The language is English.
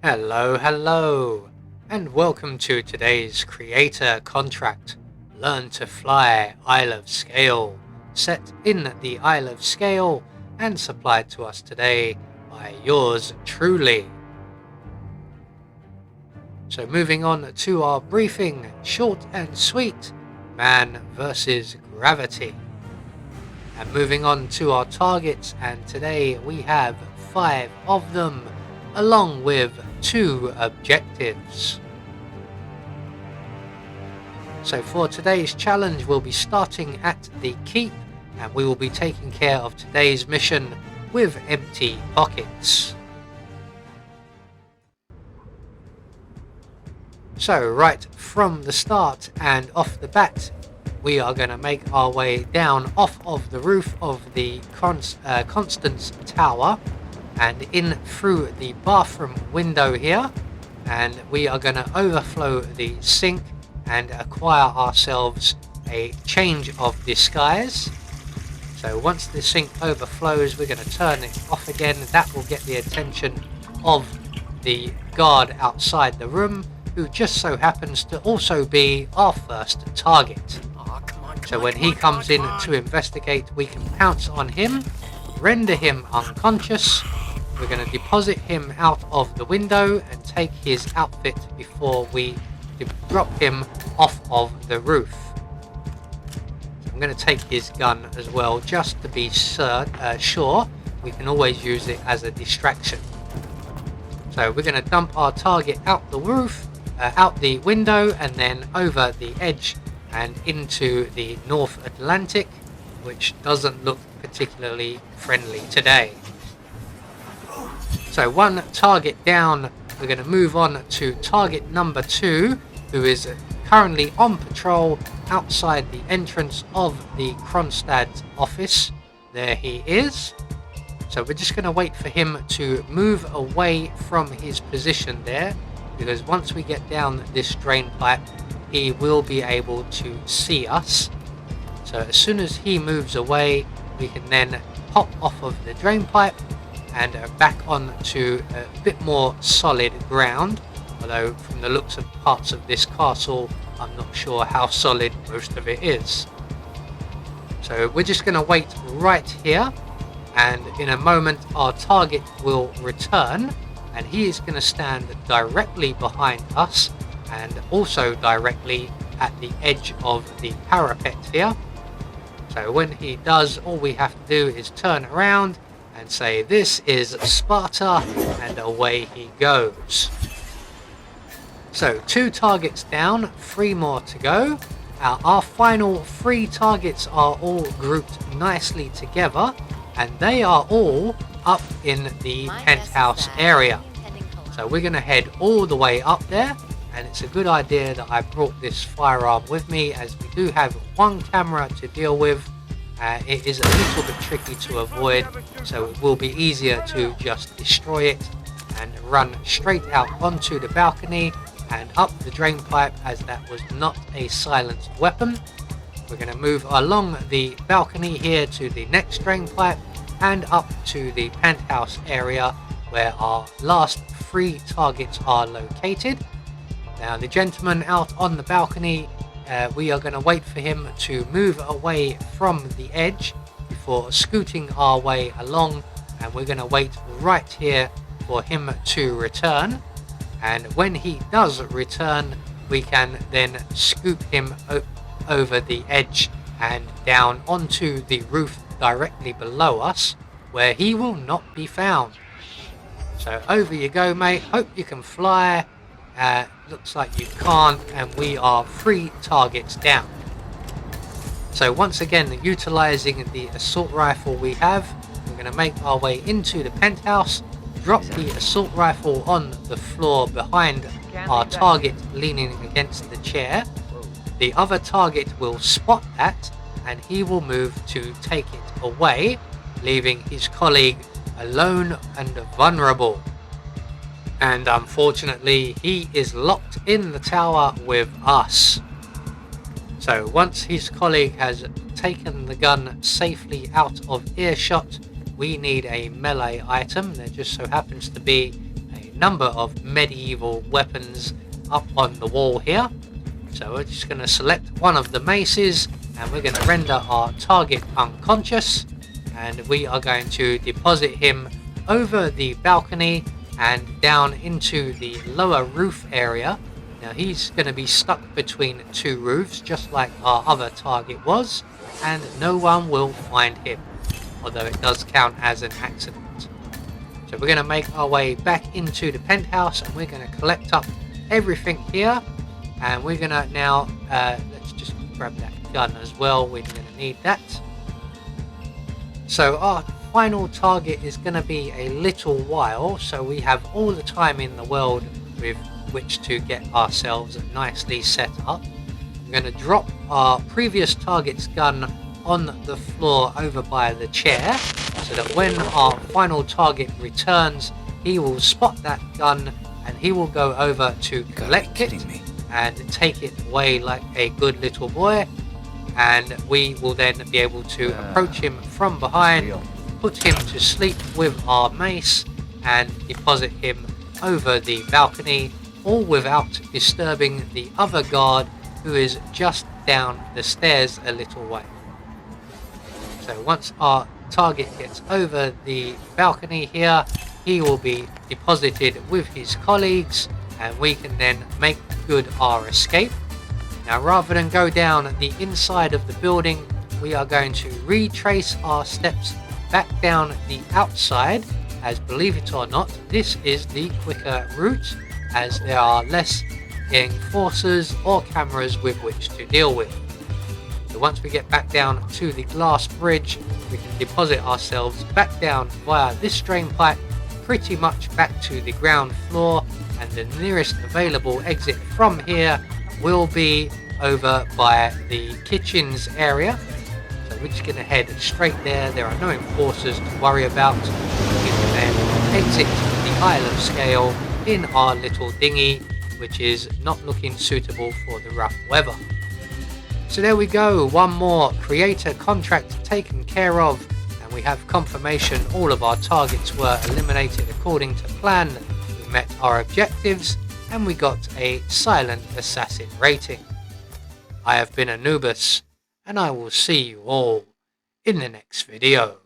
Hello, and welcome to today's creator contract, Learn to Fly Isle of Sgail, set in the Isle of Sgail and supplied to us today by yours truly. So moving on to our briefing, short and sweet, man versus gravity. And moving on to our targets, and today we have 5 of them, along with 2 objectives. So for today's challenge, we'll be starting at the keep, and we will be taking care of today's mission with empty pockets. So right from the start and off the bat, we are going to make our way down off of the roof of the Constance Tower and in through the bathroom window here, and we are going to overflow the sink and acquire ourselves a change of disguise. So once the sink overflows, we're going to turn it off again. That will get the attention of the guard outside the room, who just so happens to also be our first target. So when he comes in to investigate, we can pounce on him, render him unconscious. We're going to deposit him out of the window and take his outfit before we drop him off of the roof. So I'm going to take his gun as well, just to be sure. We can always use it as a distraction. So we're going to dump our target out the roof, out the window, and then over the edge and into the North Atlantic, which doesn't look particularly friendly today. So 1 target down, we're going to move on to target number 2, who is currently on patrol outside the entrance of the Kronstadt office. There he is. So we're just going to wait for him to move away from his position there, because once we get down this drain pipe, he will be able to see us. So as soon as he moves away, we can then pop off of the drain pipe and back on to a bit more solid ground. Although from the looks of parts of this castle, I'm not sure how solid most of it is. So we're just going to wait right here, and in a moment our target will return, and he is going to stand directly behind us and also directly at the edge of the parapet here. So when he does, all we have to do is turn around and say, "This is Sparta," and away he goes. So 2 targets down, 3 more to go. Our final 3 targets are all grouped nicely together, and they are all up in the penthouse area. So we're going to head all the way up there, and it's a good idea that I brought this firearm with me, as we do have 1 camera to deal with. It is a little bit tricky to avoid, so it will be easier to just destroy it and run straight out onto the balcony and up the drain pipe, as that was not a silenced weapon. We're going to move along the balcony here to the next drain pipe and up to the penthouse area, where our last 3 targets are located. Now the gentleman out on the balcony, we are going to wait for him to move away from the edge before scooting our way along, and we're going to wait right here for him to return. And when he does return, we can then scoop him over the edge and down onto the roof directly below us, where he will not be found. So over you go, mate. Hope you can fly. Looks like you can't, and we are 3 targets down. So once again, utilizing the assault rifle we have, we're going to make our way into the penthouse, drop the assault rifle on the floor behind our target leaning against the chair. The other target will spot that, and he will move to take it away, leaving his colleague alone and vulnerable. And unfortunately, he is locked in the tower with us. So once his colleague has taken the gun safely out of earshot, we need a melee item. There just so happens to be a number of medieval weapons up on the wall here. So we're just going to select one of the maces and we're going to render our target unconscious, and we are going to deposit him over the balcony and down into the lower roof area. Now he's going to be stuck between two roofs just like our other target was, and no one will find him, although it does count as an accident. So we're going to make our way back into the penthouse and we're going to collect up everything here, and we're going to now let's just grab that gun as well, we're going to need that. So our final target is going to be a little while, so we have all the time in the world with which to get ourselves nicely set up. We're going to drop our previous target's gun on the floor over by the chair, so that when our final target returns, he will spot that gun and he will go over to collect it and take it away like a good little boy, and we will then be able to approach him from behind, put him to sleep with our mace and deposit him over the balcony, all without disturbing the other guard who is just down the stairs a little way. So once our target gets over the balcony here, he will be deposited with his colleagues and we can then make good our escape. Now rather than go down the inside of the building, we are going to retrace our steps back down the outside, as believe it or not, this is the quicker route, as there are less enforcers or cameras with which to deal with. So once we get back down to the glass bridge, we can deposit ourselves back down via this drain pipe pretty much back to the ground floor, and the nearest available exit from here will be over by the kitchens area. So we're just going to head straight there. There are no enforcers to worry about. We can then exit the Isle of Sgail in our little dinghy, which is not looking suitable for the rough weather. So there we go, one more creator contract taken care of, and we have confirmation all of our targets were eliminated according to plan. We met our objectives and we got a silent assassin rating. I have been Anubis, and I will see you all in the next video.